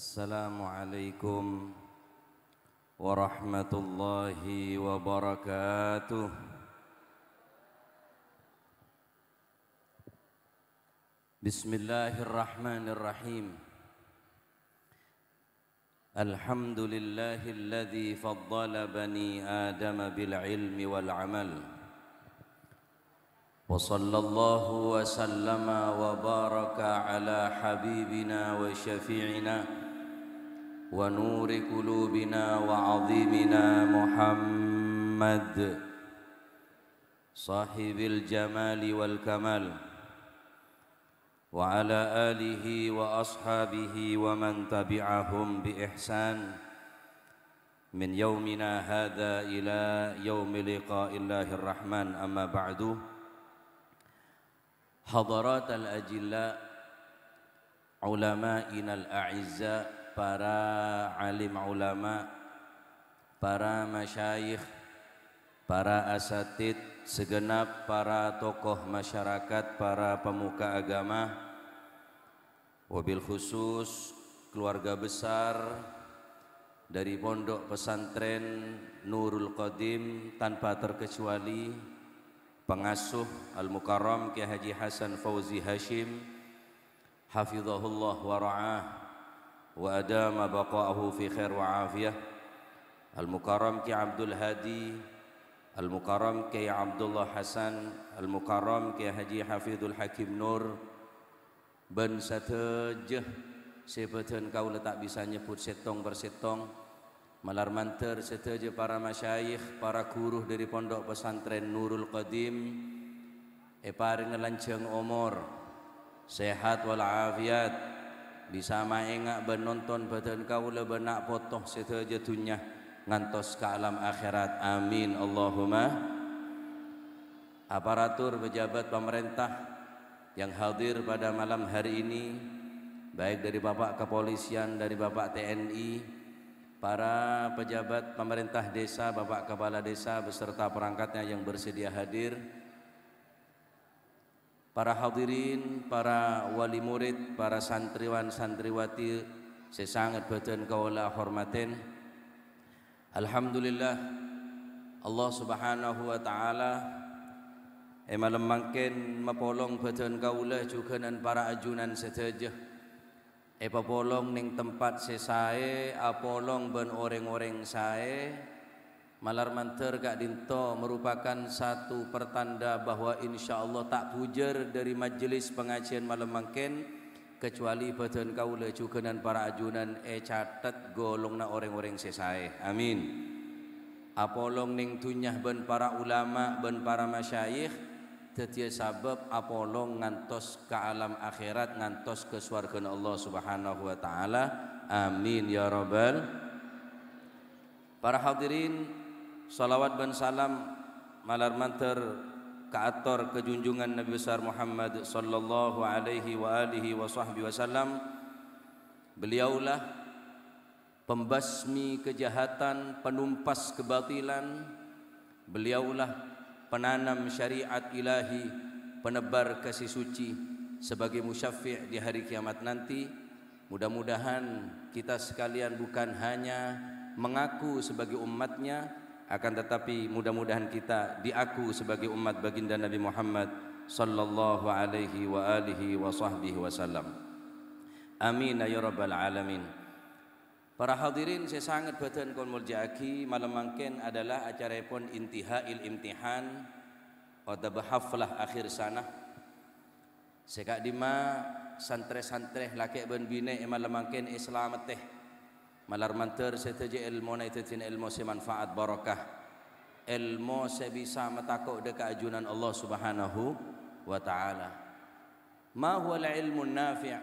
Assalamualaikum warahmatullahi wabarakatuh. Bismillahirrahmanirrahim. Alhamdulillahilladzi faddala bani Adam bil ilmi wal amal. Wa sallallahu wa sallama wa baraka ala habibina wa syafi'ina wa nuri qulubina wa azimina Muhammad sahibil jamali wal kamal wa ala alihi wa ashabihi wa man tabi'ahum bi ihsan min yaumina hadha ila yaumi liqa'illahir rahman. Amma ba'du. Hadarat al-ajilla, ulama'ina al-a'izza, para alim ulama, para masyayikh, para asatid, segenap para tokoh masyarakat, para pemuka agama, wabil khusus keluarga besar dari Pondok Pesantren Nurul Qadim tanpa terkecuali pengasuh Al-Mukarram Kiai Haji Hasan Fauzi Hashim hafizahullah wa ra'ah wa adama baqa'ahu fi khair wa afiyah, Al-Mukarram Kiai Abdul Hadi, Al-Mukarram Kiai Abdullah Hasan, Al-Mukarram Kiai Haji Hafidul Hakim Nur, ben satejeh sepeteun kau letak bisa nyebut setong bersetong, malar manter seteje para masyayikh, para guru dari Pondok Pesantren Nurul Qadim, paring lanceng umur, sehat wal afiat, bisa maengak benonton badan kaula benak potoh seteje dunya ngantos ke alam akhirat. Amin Allahumma. Aparatur pejabat pemerintah yang hadir pada malam hari ini, baik dari Bapak Kepolisian, dari Bapak TNI, para pejabat pemerintah desa, Bapak Kepala Desa beserta perangkatnya yang bersedia hadir, para hadirin, para wali murid, para santriwan santriwati, sesangat badan kaula hormatin. Alhamdulillah, Allah Subhanahu wa taala malam mangken mapolong badan kaula juga dan para ajunan seteje. Papolong ning tempat sesae, apolong ben oreng-oreng sae, malar manter gak dinto merupakan satu pertanda bahwa insyaallah tak pujer dari majelis pengajian malam mangken kecuali badan kaula juga dan para ajunan catet golongna oreng-oreng sesae. Amin. Apolong ning dunyah ben para ulama, ben para masyayikh, tetia sabab apolong ngantos ke alam akhirat, ngantos ke swarga Allah Subhanahu wa taala. Amin ya rabbal. Para hadirin, salawat dan salam malar manter ke ator kejunjungan Nabi besar Muhammad sallallahu alaihi wa alihi wa sahbihi wasallam. Beliaulah pembasmi kejahatan, penumpas kebatilan. Beliaulah penanam syariat ilahi, penebar kasih suci sebagai musyaffi' di hari kiamat nanti. Mudah-mudahan kita sekalian bukan hanya mengaku sebagai umatnya, akan tetapi mudah-mudahan kita diaku sebagai umat baginda Nabi Muhammad sallallahu alaihi wa alihi wa sahbihi wasallam. Amin ya rabbal alamin. Para hadirin saya sangat badan kon muljaki, malam mangken adalah acara pun intihail imtihan pada haflah akhir sana. Sekak dima santre-santre laki ben bine malam mangken Islam teh malar manter seteje ilmu na itetin ilmu semanfaat barakah, ilmu sebisa matakok deka ajunan Allah Subhanahu wa taala. Ma huwa al-ilmu nafi'?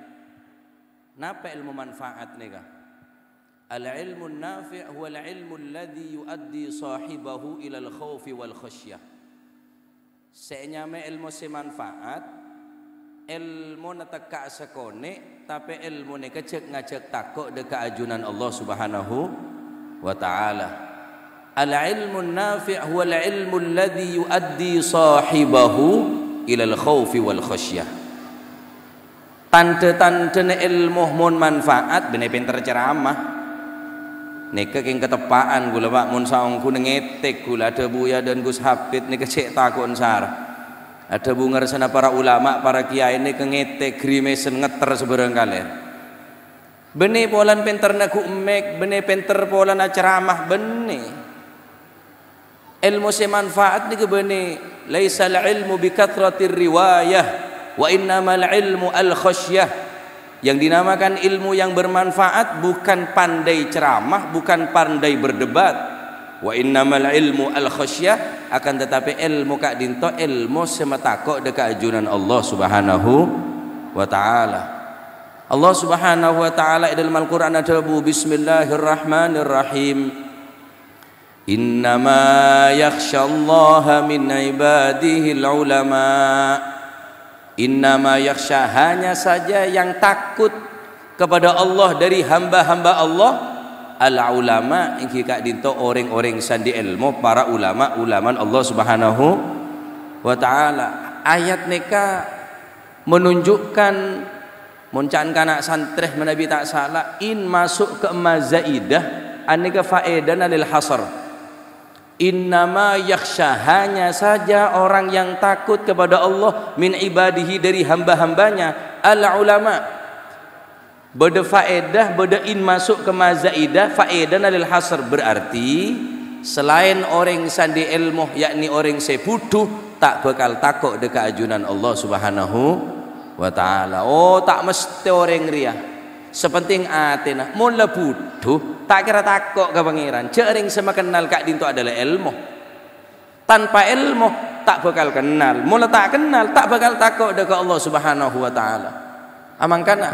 Napa ilmu manfaat nega? Al-ilmu nafi' huwa al-ilmu alladhi yuaddi sahibahu ila al-khawfi wal khasyah. Senyame ilmu semanfaat, ilmu nataka sakone, tapi ilmu ne kecek ngajak takok deka ajunan Allah Subhanahu wa taala. Al-ilmu nafi' huwa al-ilmu alladhi yuaddi sahibahu ila al-khawfi wal khasyah. tanda-tanda ilmu mun manfaat bener pinter ceramah nika king ketepaan gula pak mun saung ku ngetek gula ada buya dan Gus Hafid nika cek takon sar ada bungar sana para ulama para kiai nika ngetek grimesen ngeter seberang kalian bener polan pinter naku emek bener pinter polan ceramah bener ilmu semanfaat nika bener laisal ilmu bi kathratir riwayah wa innamal ilmu al khasyah. Yang dinamakan ilmu yang bermanfaat bukan pandai ceramah, bukan pandai berdebat. Wa innamal ilmu al khasyah, akan tetapi ilmu kak dinto ilmu sematako dekat ajunan Allah Subhanahu wa taala. Allah Subhanahu wa taala dalam Al-Qur'an ada bismillahirrahmanirrahim. Innama yakhsyallaha min ibadihil ulama. Innama yakhsha, hanya saja yang takut kepada Allah dari hamba-hamba Allah al-ulama yang kika dinto orang-orang sandi ilmu para ulama Allah Subhanahu wa taala. Ayat neka menunjukkan muncan kanak santreh menabi tak salah in masuk ke mazaidah aneka faedan lil hasr. Innama yakhsha, hanya saja orang yang takut kepada Allah min ibadihi dari hamba-hambanya al ulama. Beda faedah beda in masuk ke mazaidah faedan lil hasr, berarti selain orang sandi ilmu yakni orang seputu tak bakal takut dekat ajunan Allah Subhanahu wa taala. Oh tak mesti orang ria sepenting atena mula butuh tak kira takut ke pangeran cering sama kenal kak dinto adalah ilmu. Tanpa ilmu tak bakal kenal, mula tak kenal tak bakal takut dekat Allah Subhanahu wa taala. Amangkana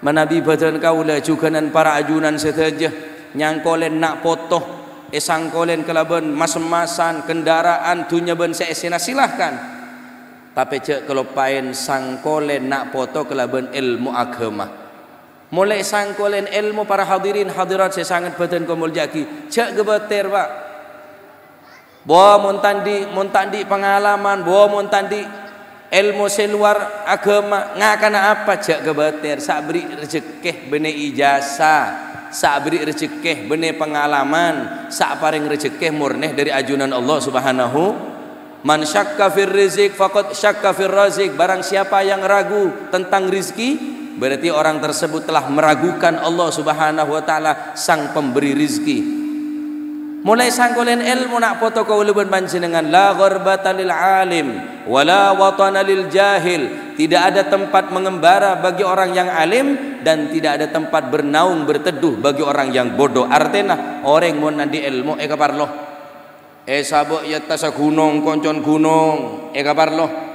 menabi badan kaula juga nan para ajunan seteja nyangkolen nak potoh sangkolen kelaban mas-masan kendaraan dunya ben seesena silahkan. Tapi cek kelopain sangkolen nak foto kelaban ilmu agama. Mulai sangkolen ilmu para hadirin hadirat saya sangat badan komul jaki cek gebeter pak bawa muntandi pengalaman bawa muntandi ilmu seluar agama ngakana apa cek gebeter sak beri rezeki bene ijazah sak beri rezeki bene pengalaman sak paring rezeki murnih dari ajunan Allah Subhanahu. Man syakka fir rizq faqad syakka fir razik, barang siapa yang ragu tentang rizki berarti orang tersebut telah meragukan Allah Subhanahu wa taala sang pemberi rizki. Mulai sangkolen ilmu nak foto kau leban panjenengan la gharbata lil alim wala watana lil jahil, tidak ada tempat mengembara bagi orang yang alim dan tidak ada tempat bernaung berteduh bagi orang yang bodoh. Artinya orang mau nandi ilmu kaparlo sabok yatta gunung koncon gunung kaparlo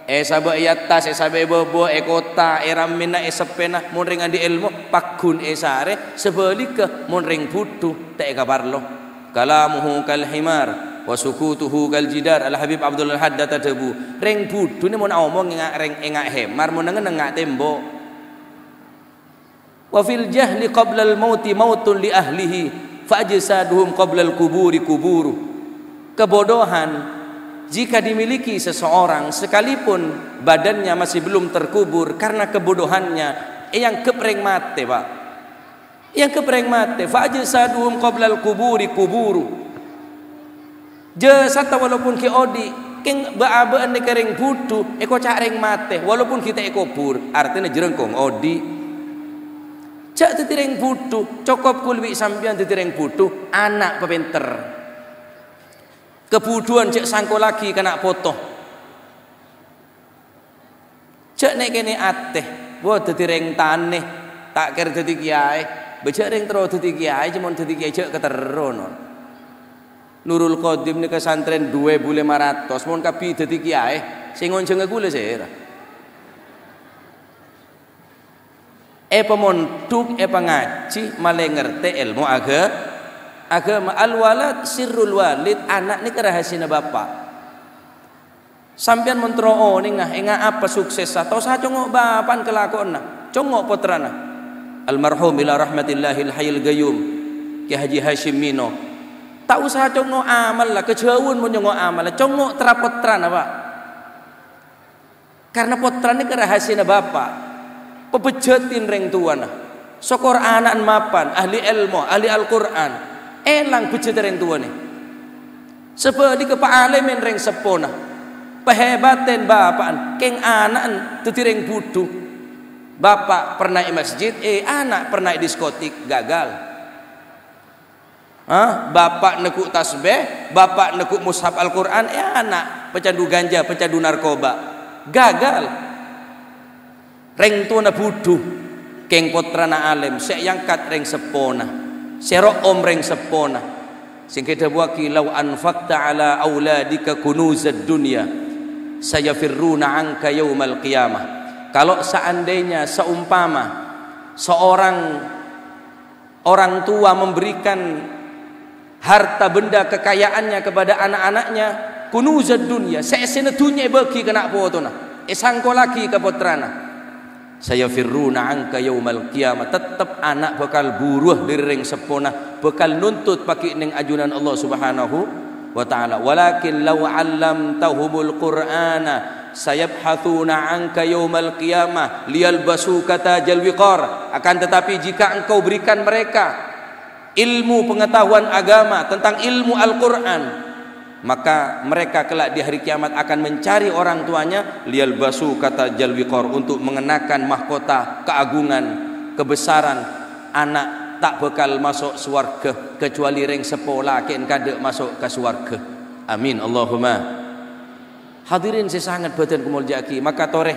sabak yatas sabe bobo kota ramina sepena mun ring andi ilmu pakun sare sebalika mun ring putu tak kabarlo kalamuhu kal himar wa sukutuhu kal jidar. Al Habib Abdul Haddad tabu ring putu ni mun omong engak hemar mun ngak tembok. Wa fil jahli qabla al mauti mautun li ahlihi fa ajsaduhum qabla al kuburi kuburu. Kebodohan jika dimiliki seseorang sekalipun badannya masih belum terkubur karena kebodohannya yang kepreng mate pak yang kepreng mate fa'jasaduhum qablal kuburi kuburu jasata walaupun ki odi king baabaan ni kering butuh eko careng mate walaupun kita ekobur artinya jerengkong odi cak tetireng butuh cokop kulwi sampian tetireng butuh anak pepenter kebuduan cek sangko lagi kena foto cek nek kene ateh buat dadi reng taneh tak kira dadi kiai becek reng terus dadi kiai cuman dadi kiai cek keterono Nurul Qadim nika santren 2.500 mun kapi dadi kiai sing ngonceng kula sera pemonduk pengaji malah ngerti ilmu agama. Al-walad sirrul walid, anak ni kerahasiaan bapak. Sampian mentro ning apa sukses atau sa congok bapan kelakonna, congok putrana. Almarhum ila rahmatillahil hayyul qayyum Ki Haji Hashim Mino. Tak usah congok amal lah, kejauhan mun congok amal lah, congok terapotran apa? Karena putrane kerahasiaan bapak. pebejetin reng tuana sokor anak mapan ahli ilmu ahli Al-Quran elang bejet reng tuane sebeli ke pak alemen reng sepona pehebaten bapaan keng anak tutireng budu bapak pernah di masjid anak pernah di diskotik gagal. Bapak nekuk tasbih, bapak nekuk mushaf Al-Quran, anak pecandu ganja, pecandu narkoba, gagal. Reng tuana buduh, keng potrana alim, sek yangkat reng sepona, serok om reng sepona. Sing kita buaki law anfaqta ala auladika kunuzad dunya, sayafirruna anka yaumal qiyamah. Kalau seandainya seumpama seorang orang tua memberikan harta benda kekayaannya kepada anak-anaknya kunuzad dunya seesena dunya bagi kena potona sangko lagi ke putrana saya firruna anka yaumal qiyamah tetap anak bakal buruh dari ring sepona bakal nuntut pakai ning ajunan Allah Subhanahu wa taala walakin law 'allamtahumul qur'ana sayabhathuna anka yaumal qiyamah liyalbasu katajal wiqar akan tetapi jika engkau berikan mereka ilmu pengetahuan agama tentang ilmu Al-Quran maka mereka kelak di hari kiamat akan mencari orang tuanya liyalbasu kata jalwiqor untuk mengenakan mahkota keagungan kebesaran anak tak bakal masuk surga kecuali reng sepola ken kadek masuk ke surga amin Allahumma. Hadirin saya sangat badan kemuliaan maka toreh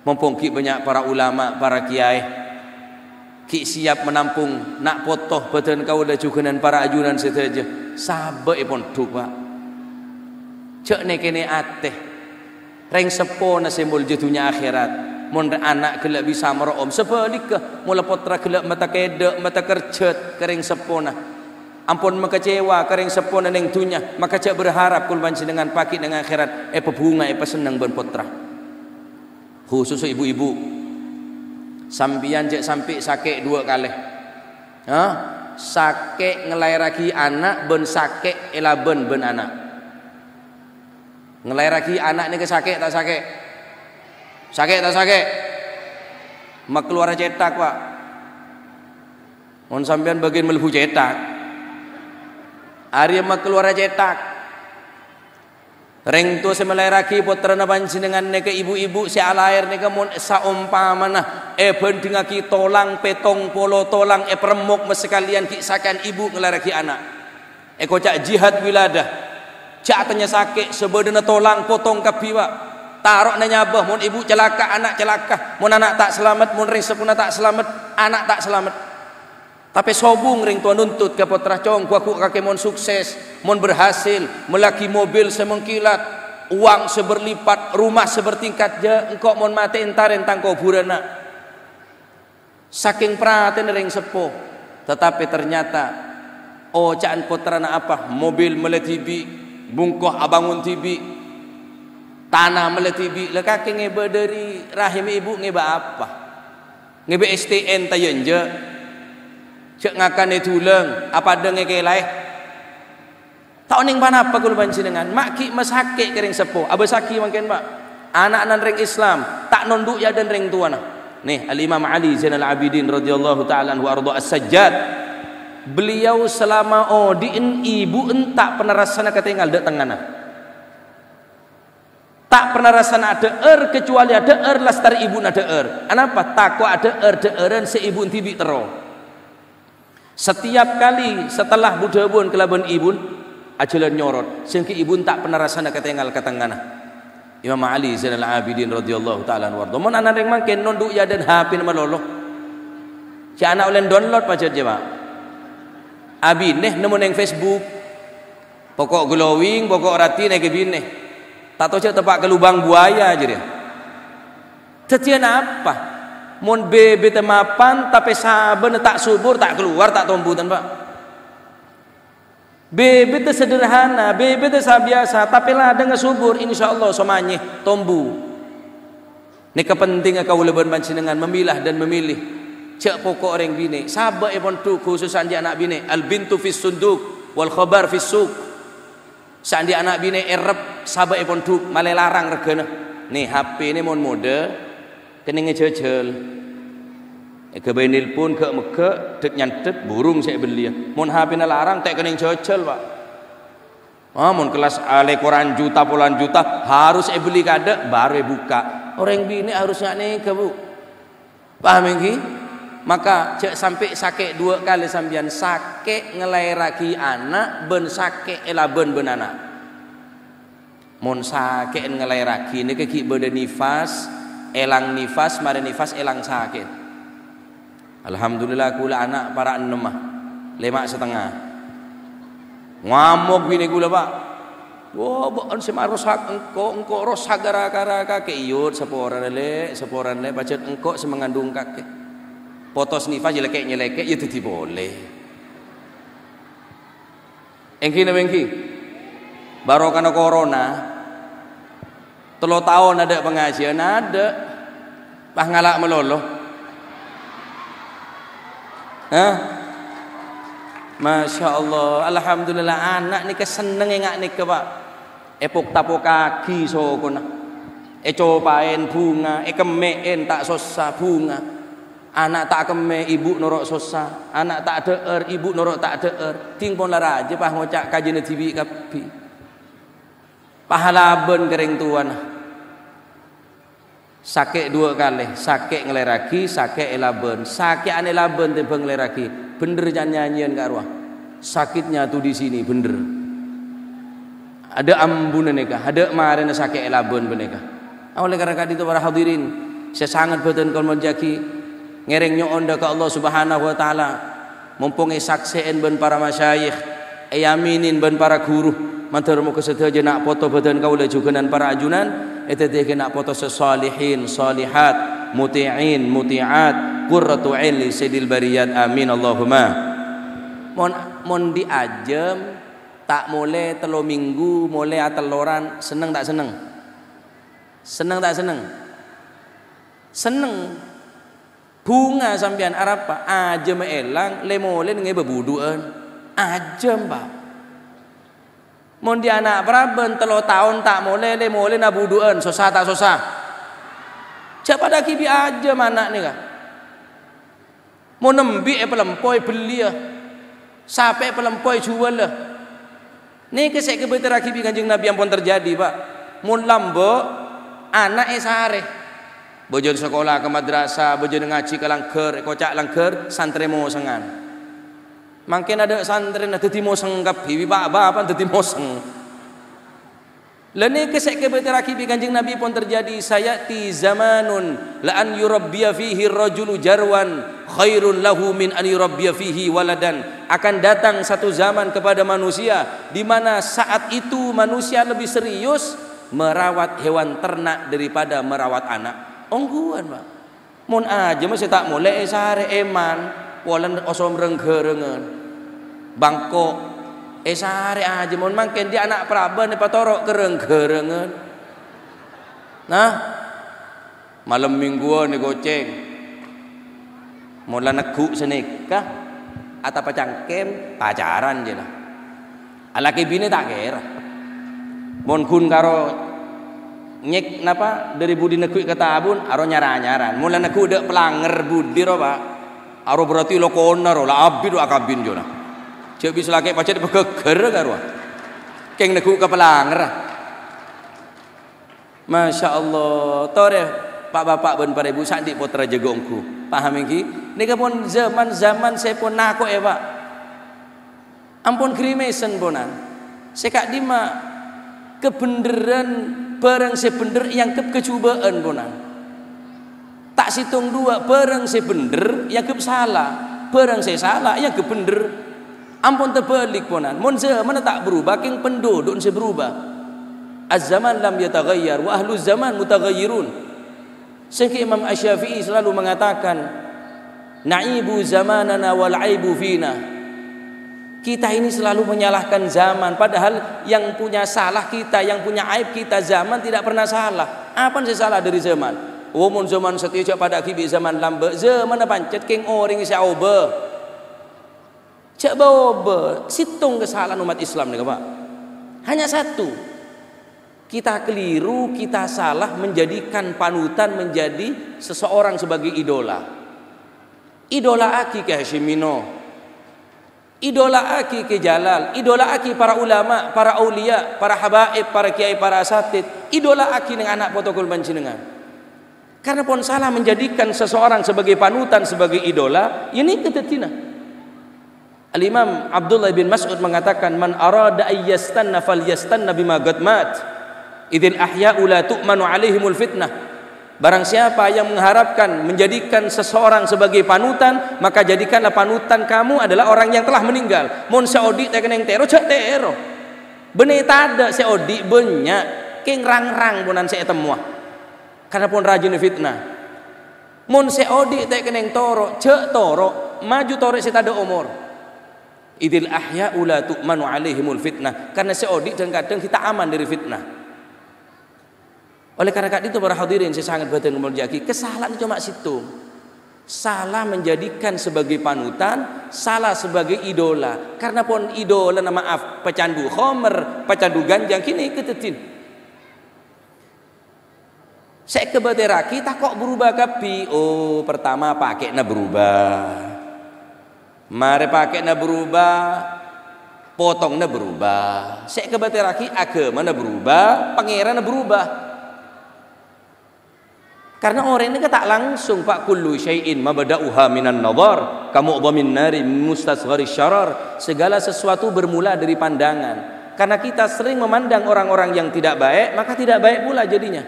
mumpung banyak para ulama para kiai ki siap menampung nak potoh badan kau dah juganan para ajunan saja sabe pun duk pak cek ne kene ateh reng sepona sembol jatuhnya akhirat mun anak gelak bisa merom sebalikah mula potra gelak mata kedek mata kerjet kering sepona ampun mengecewa kering sepona ning dunya maka cek berharap kul panjenengan paki dengan akhirat pebunga pesenang ben potra khusus ibu-ibu sampian cek sampai sakit 2 kali sakit ngelairaki anak ben sakit elaben ben anak ngelairaki anak ni ke sakit tak sakit tak sakit mak keluar cetak pak mon sampian bagian melebu cetak hari mak keluar cetak reng tu semelairaki putrana panjenengan neke ibu-ibu si alair neke mun saumpamana ben dingaki tolang petong polo tolang peremuk mesekalian kisakan ibu ngelaraki anak kocak jihad wiladah cak tanya sakit sebedena tolang potong kapi pak tarok na nyabah mun ibu celaka anak celaka mun anak tak selamat mun ring sepuna tak selamat anak tak selamat tapi sobung ring tuan nuntut ke putra cong kuaku kakek mon sukses mon berhasil melaki mobil semengkilat uang seberlipat rumah sebertingkat je engkau mon mati entar entang kau burana saking praten ring sepo tetapi ternyata caan putrana apa mobil meletibi bungkoh abangun tibi tanah meletibi lekake ngebe dari rahim ibu ngebe apa ngebe STN tayen je cek ngakan itu leng apa denge kelai tak oning pan apa kul panjenengan maki masake kering sepo abasaki mangken pak anak-anak ring Islam tak nonduk ya dan ring tuana nih Al-Imam Ali Zainal Abidin radhiyallahu taala anhu arda as-sajjad beliau selama diin ibu entak pernah rasana ketinggal dek tengana tak pernah rasana ada kecuali ada lastar ibu ada anapa takwa ada deeran se ibu tibi tero setiap kali setelah budabun kelaban ibun ajalan nyorot sehingga ibun tak pernah rasana ketinggal ketengana Imam Ali Zainal Abidin radhiyallahu taala anhu mon anak yang mangken nonduk ya dan HP nama lolo si anak oleh download pacar je pak abi neh nemu neng Facebook pokok glowing pokok rati neng kebine tak tahu cak tepak ke lubang buaya aja dia tetian apa mon bebe temapan tapi saben tak subur tak keluar tak tombutan pak bebe itu sederhana bebe itu biasa tapi ladang subur insyaallah somanye tombu ini kepentingan kau leban panjenengan memilah dan memilih cek pokok orang bini sabak pun tu khususan di anak bini al bintu fis sunduk wal khabar fis suq sandi anak bini erep sabak pun tu male larang regana nih HP ini mon mode kena ngejejel ke benil pun ke meke dek nyantet burung saya beli mun HP na larang tak kena ngejejel Pak. Mun kelas ale koran juta puluhan juta harus beli kada baru buka. Orang bini harusnya nikah Bu. Paham nggih? Maka cek sampai sakit 2 kali sambian sakit ngelairaki anak ben sakit elaben ben anak. Mun sakit ngelairaki ini keki beda nifas elang nifas mari nifas elang sakit. Alhamdulillah kula anak para 6 mah 5,5 ngamuk bini kula Pak. Wah bukan semarosak engkau rosak gara-gara kakek iyut seporan le pacet engkau semengandung kakek potos nifas nyelekek ya tidak boleh. Engki baru karena corona 3 tahun ada pengajian ada pah ngalak meloloh. Masya Allah, alhamdulillah anak ni keseneng engak ni ke Pak. Epok tapo kaki sokona, cobain bunga, kemein tak sosa bunga. Anak tak keme ibu norok sosa, anak tak deer ibu norok tak deer. Ting pun lara aja pah ngocak kajian TV kapi. Pahalaben kering tuan. Sakit 2 kali, sakit ngeleraki, sakit elaben, sakit ane laben tebeng ngeleraki. Bener nyanyian ke arwah. Sakitnya tuh di sini bener. Ada ambunan nikah, ada marina sakit elaben beneka. Oleh karena itu para hadirin, saya sangat betul kalau menjaki ngereng nyoonda ke Allah Subhanahu wa taala. Mumpung sakseen ben para masyayikh, yaminin ben para guru, mantar mu kesedaja nak foto badan kaula juganan para ajunan. Eta teh kena foto sesalihin, salihat, muti'in, muti'at, qurratu ain li sayyidil bariyat. Amin Allahumma. Mon diajem tak mulai 3 minggu mulai ateloran seneng tak seneng? Seneng tak seneng? Seneng. Bunga sampean arapa ajem elang le mulai nge bebuduan. Ajem Pak. Mon di anak praben 3 tahun tak mulai le mulai nabuduan susah tak susah. Siapa dah kibi aja anak ni kah? Mon nembi pelempoi beli ya. Sampai pelempoi jual lah. Ni kesek kebetulan kibi Kanjeng Nabi yang pun terjadi Pak. Mon lambo anak sare. Bojo sekolah ke madrasah, bojo ngaji ke langker, kocak langker, santri mau sengan. Makin ada santri na dadi moseng kapi bapak dadi moseng. Lene kesek kebetulan kibi Kanjeng Nabi pun terjadi sayati zamanun la an yurabbiya fihi rajulu jarwan khairul lahu min an yurabbiya fihi waladan. Akan datang satu zaman kepada manusia di mana saat itu manusia lebih serius merawat hewan ternak daripada merawat anak. Ongguan Pak. Mun aja masih tak mulai sare eman walan osom renggerengan bangkok sare aja mon mangken dia anak praban ne patorok kereng-kerengan. Nah malam mingguan ni goceng mula negu senikah atau pacangkem pacaran je lah alaki bini tak kira mon kun karo nyek napa dari budi negu kata abun aro nyaran mula negu dek pelanger budi ro Pak aro berarti lo konar lah abid lo akabin jona cek bisa lagi pacet begeger karo keng negu ke pelanger. Masya Allah tore Pak bapak ben para ibu sandi putra jegongku paham iki nika pun zaman saya pun nako Pak ampun krimesan ponan sekak dima kebeneran barang sebener yang kecubaan ponan tak situng 2 barang sebener yang salah barang saya salah yang kebener ampun terbalik ponan mun zaman tak berubah king penduduk se berubah az-zaman lam yataghayyar wa ahlu zaman mutaghayyirun. Sehingga Imam Asy-Syafi'i selalu mengatakan na'ibu zamanana wal aibu fina. Kita ini selalu menyalahkan zaman padahal yang punya salah kita, yang punya aib kita. Zaman tidak pernah salah. Apa yang salah dari zaman? Mun zaman setia pada kibi zaman lambe zaman pancet king oring syaobe cak baobe situng kesalahan umat Islam nih Pak hanya satu Kita keliru, kita salah menjadikan panutan menjadi seseorang sebagai idola. Idola aki ke Hashimino, idola aki ke Jalal, idola aki para ulama, para aulia, para habaib, para kiai, para asatid, idola aki dengan anak protokol panjenengan. Karena pun salah menjadikan seseorang sebagai panutan, sebagai idola, ini ketetina. Al-Imam Abdullah bin Mas'ud mengatakan, man arada ayyastanna falyastanna bima qad mat idil ahya'u la tu'manu alaihimul fitnah. Barang siapa yang mengharapkan menjadikan seseorang sebagai panutan, maka jadikanlah panutan kamu adalah orang yang telah meninggal. Mun seodi teh keneng tero cek tero benih tada seodi banyak keng rang-rang punan saya temua karena pun rajin fitnah. Mun seodi teh keneng toro cek toro maju toro setada umur. Idil ahya'u la tu'manu alaihimul fitnah. Karena seodi dan kadang kita aman dari fitnah. Oleh karena itu para hadirin saya sangat batin memuliaki, kesalahan cuma situ. Salah menjadikan sebagai panutan, salah sebagai idola. Karena pun idola nama maaf pecandu khomer, pecandu ganjang kini ketetin. Saya kebateraki tak kok berubah kapi. Oh, pertama pakai na berubah. Mari pakai na berubah, potong na berubah. Saya kebateraki agama na berubah, pangeran na berubah. Karena orang ini tak langsung Pak kullu syai'in mabda'uha minan nadhar kamu min nari mustasghari syarar. Segala sesuatu bermula dari pandangan. Karena kita sering memandang orang-orang yang tidak baik, maka tidak baik pula jadinya.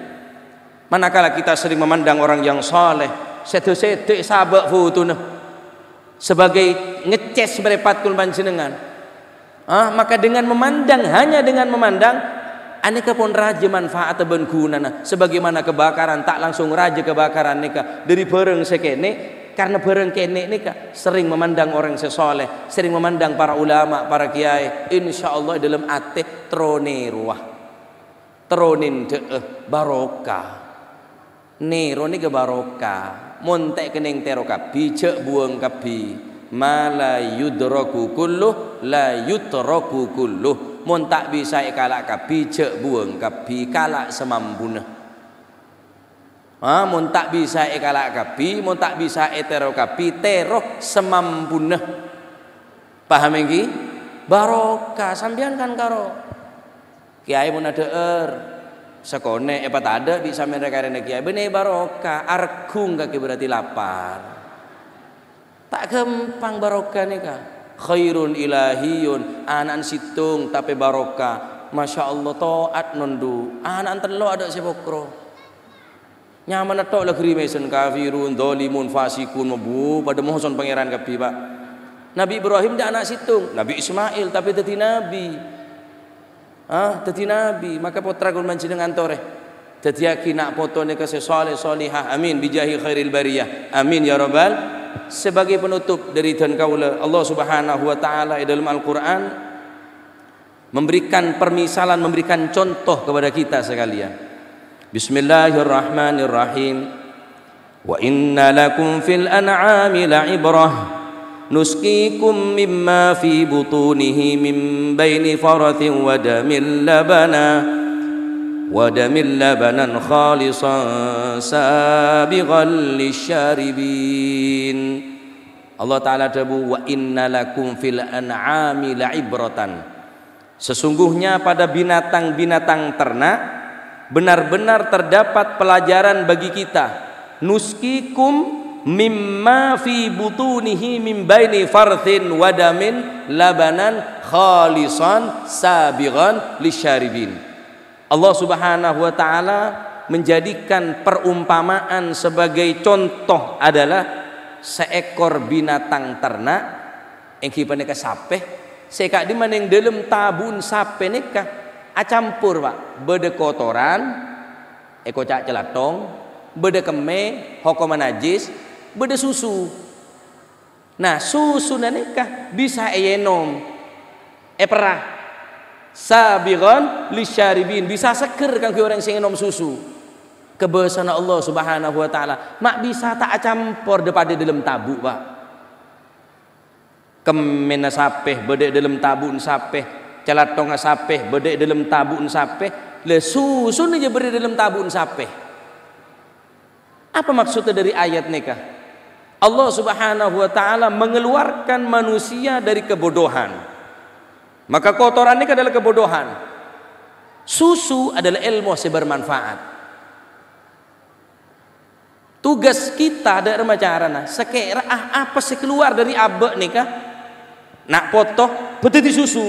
Manakala kita sering memandang orang yang saleh, sete-sete sabak futuna sebagai ngeces merepatkan panjenengan, maka dengan memandang, hanya dengan memandang, aneka pun raja manfaat ben gunana. Sebagaimana kebakaran tak langsung raja kebakaran nika dari bareng sekene, karena bareng kene nika sering memandang orang sesoleh, sering memandang para ulama, para kiai, insyaallah dalam ate trone ruah tronin barokah nero nika barokah. Montek kening tero kapi cek buang kapi mala yudraku kulluh la yutraku kulluh. Mon tak bisa kalak kapi cek buang kapi kalak semampuna. Mon tak bisa kalak kapi, mon tak bisa tero kapi tero semampuna. Paham iki? Barokah sampean kan karo kiai mun ada sekone epat ada bisa mereka rene kiai benih barokah argung kaki berarti lapar. Tak gampang barokah nih kak. Khairun ilahiyun anak situng tapi barokah. Masya Allah toat nondu anak telo ada sepokro. Nyaman tok lah krimesan kafirun dolimun fasikun mabu pada mohon pangeran kapi pak. Nabi Ibrahim dia anak situng, Nabi Ismail tapi teti nabi. Tadi nabi maka potra kul manjenengan tore dadi aki nak potone ke soleh solihah amin bijahi khairil bariyah amin ya rabbal. Sebagai penutup dari dan kaula, Allah Subhanahu wa taala dalam Al-Qur'an memberikan permisalan, memberikan contoh kepada kita sekalian. Bismillahirrahmanirrahim. Wa inna lakum fil an'ami la'ibrah nusqikum mimma fi butunihi min baini farathin wa damin labanan khalisan sabighan lisyaribin. Allah Ta'ala dabu wa inna lakum fil an'ami la'ibratan. Sesungguhnya pada binatang-binatang ternak benar-benar terdapat pelajaran bagi kita. Nusqikum mimma fi butunihi min baini farthin wadamin labanan khalisan sabighan lisyaribin. Allah Subhanahu wa taala menjadikan perumpamaan sebagai contoh adalah seekor binatang ternak yang kipaneka sape sekak di maning dalam tabun sape nika acampur pak bede kotoran eko cak celatong bede keme hokoma najis beda susu. Nah susu nanikah bisa eyenom perah sabighan lisyaribin bisa seger kang orang sing nom susu. Kebesaran Allah Subhanahu wa taala mak bisa tak campur daripada dalam tabu pak. Kemena sapeh beda dalam tabun sapeh, celatong sapeh beda dalam tabun sapeh, Le susu aja beri dalam tabun sape. Apa maksudnya dari ayat nikah? Allah Subhanahu wa taala mengeluarkan manusia dari kebodohan. Maka kotoran nikah adalah kebodohan. Susu adalah ilmu yang bermanfaat. Tugas kita ada remaja sekira apa sih keluar dari abek nikah? Nak potoh betul di susu.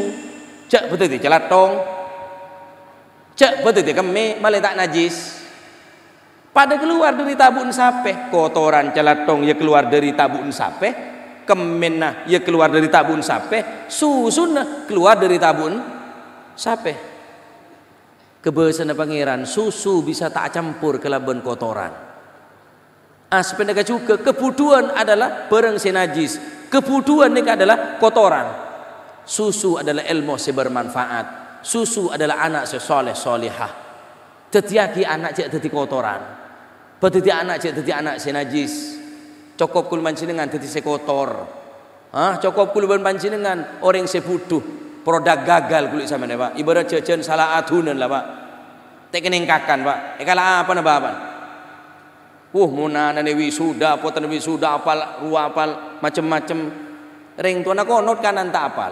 Cek betul di celatong. Cek betul di keme malah tak najis. Pada keluar dari tabun sape, kotoran celatong ya keluar dari tabun sape, kemenah ya keluar dari tabun sape, susu keluar dari tabun sape. Kebesaran pangeran, susu bisa tak campur ke laban kotoran. Sebenarnya juga kebuduan adalah barang senajis, kebuduan ini adalah kotoran. Susu adalah ilmu bermanfaat. Susu adalah anak sesoleh solihah. Tetiaki anak cek teti kotoran. Beteti anak cek teti anak senajis. Cokop kul pancinengan teti sekotor. Cokop kul pancinengan orang sebutuh. Produk gagal kulit sama nih Pak. Ibarat jajan salah adunan lah Pak. Tek keningkakan Pak. Kalah apa napa apa? Munana newi sudah, potan newi sudah apal, ruah apal, macem-macem. Ring tuana konot kanan tak apal.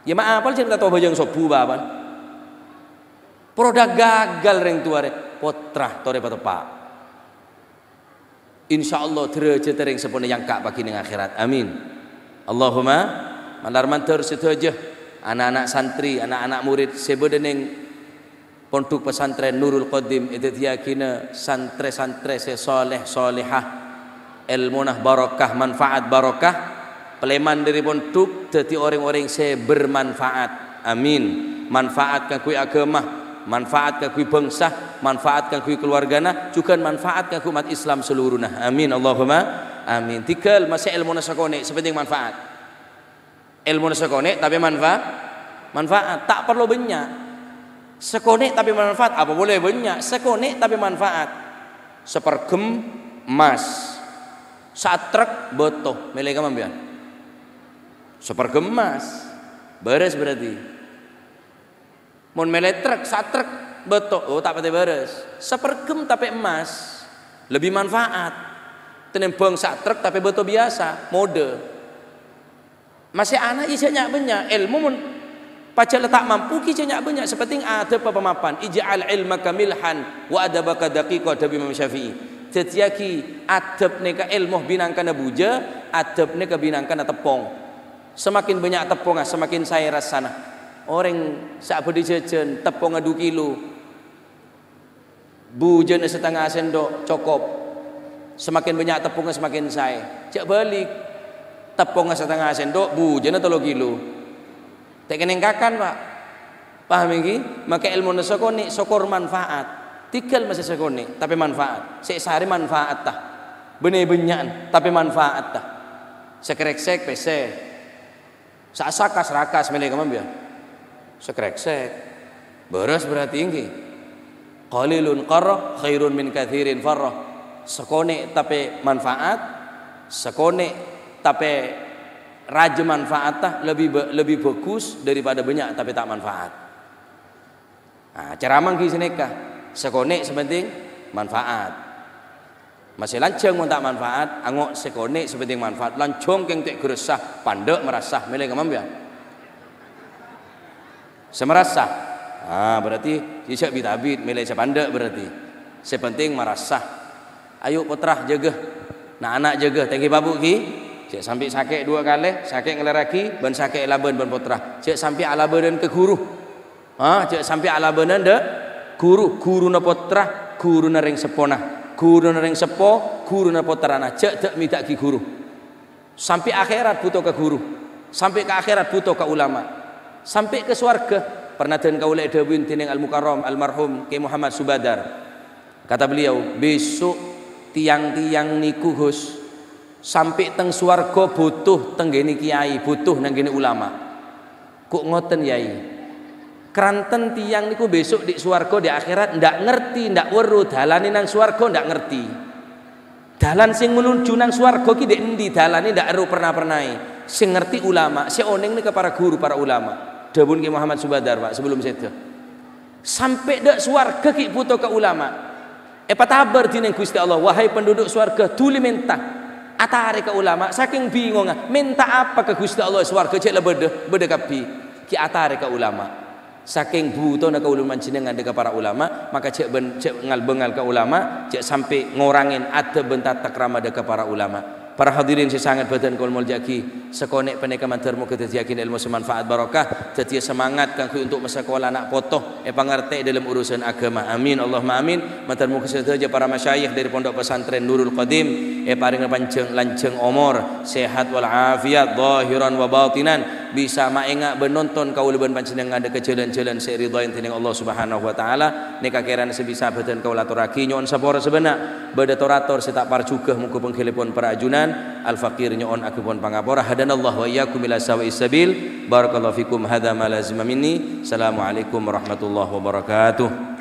Ya mak apal cerita tahu bajang sobu Pak. Produk gagal ring tua potrah tore pak. Insyaallah derajat ring sepone yang kak bagi ning akhirat. Amin. Allahumma mandar mantur situ aja. Anak-anak santri, anak-anak murid sebedeneng pondok pesantren Nurul Qadim itu diyakina santre-santre sesoleh solehah ilmunah barokah manfaat barokah peleman dari pondok jadi orang-orang bermanfaat. Amin. Manfaat kanggo agama, manfaat kanggo bangsa, manfaat kanggo keluargana, juga manfaat kanggo umat Islam seluruhnya. Amin. Allahumma amin. Tikal masih ilmu nasakone sepenting manfaat. Ilmu sekone tapi manfaat tak perlu banyak. Sekone tapi manfaat apa boleh banyak. Sekone tapi manfaat. Sepergem emas. Saat truk botoh meleka mambian. Sepergem emas. Beres berarti. Mun mele truk saat truk botoh tak pati beres. Sepergem tapi emas lebih manfaat. Tenembang saat truk tapi botoh biasa mode. Masih anak isinya banyak ilmu mun pacar letak mampu kisahnya banyak seperti ada pemapan ij'al ilmaka milhan wa adabaka daqiqa ada Imam Syafi'i. Tetiaki adab neka ilmu binangkan buja, adab neka binangkan tepung. Semakin banyak tepung semakin saya rasana. Orang sak bedi jajan tepung 2 kilo. Bujan setengah sendok cukup. Semakin banyak tepungnya semakin saya. Cak balik tepung setengah sendok bujana 3 kilo. Tak kenengkakan Pak. Paham iki? Maka ilmu nasakone sokor manfaat. Tikal masih sakone tapi manfaat. Sek sehari manfaat tah. Benih benyan tapi manfaat tah. Sekreksek pese. Sasakas rakas melek mambian. Sekreksek. Beres berarti inggi. Qalilun qarra khairun min katsirin farrah. Sakone tapi manfaat. Sakone tapi raja manfaat lebih bagus daripada banyak tapi tak manfaat. Cara mangki seneka sekone sepenting manfaat. Masih lancang mun tak manfaat, angok sekone sepenting manfaat. Lancong keng tek gresah, pandek merasah melek mambian. Semerasah. Berarti jijak bitabit melek sepandek berarti. Sepenting merasah. Ayo putrah jaga. Nah anak jaga tengki babuk ki. Cek sampai sakit 2 kali, sakit ngeleraki, ban sakit laban ban putra. Cek sampai alabanan ke guru. Cek sampai alabanan de guru na putra, guru na ring sepona, guru na ring sepo, guru na putrana. Cek tak minta ki guru. Sampai akhirat butuh ke guru. Sampai ke akhirat butuh ke ulama. Sampai ke surga. Pernah dan kaula dawuh tining Al-Mukarram almarhum Ki Muhammad Subadar. Kata beliau, besok tiang-tiang niku Gus sampai teng swarga butuh tenggene kiai, butuh nang kene ulama. Kok ngoten yai? Kranten tiang niku besok di swarga di akhirat ndak ngerti, ndak weruh dalane nang swarga ndak ngerti. Dalan sing menuju nang swarga ki ndek endi dalane ndak ero pernah-pernahe. Sing ngerti ulama, sing oneng nek para guru para ulama. Dawuh Ki Muhammad Subadar Pak sebelum sedo. sampai dak swarga ki puto ka ulama. Patabar dineng Gusti Allah, wahai penduduk swarga, tuli minta atare ka ulama. Saking bingung, minta apa ke Gusti Allah swarga cek la bede kapi ki atare ka ulama. Saking buto na ka ulama jenengan deka para ulama, maka cek bengal ka ulama, cek sampai ngorangin ada bentat takrama deka para ulama. Para hadirin sesangat badan kul muljaki sekonek penekaman termo ketetiakin ilmu semanfaat barokah tetia semangat kangku untuk mesekolah anak potoh pangerti dalam urusan agama. Amin Allahumma amin. Matermu kesedaja para masyayikh dari pondok pesantren Nurul Qadim paring panjang lanceng umur sehat wal afiat zahiran wa batinan bisa maenga benonton kaula ben panjenengan ada kejalan-jalan seridhain dening Allah Subhanahu wa taala nek kakeran sebisa badan kaula aturake nyon sapora sebenak badatorator setak parjugah muga pengkelipun para ajunan al faqir nyon akipun pangapora hadanallahu wa iyyakum ila sawa'is sabil barakallahu fikum hadza ma lazima minni. Assalamualaikum warahmatullahi wabarakatuh.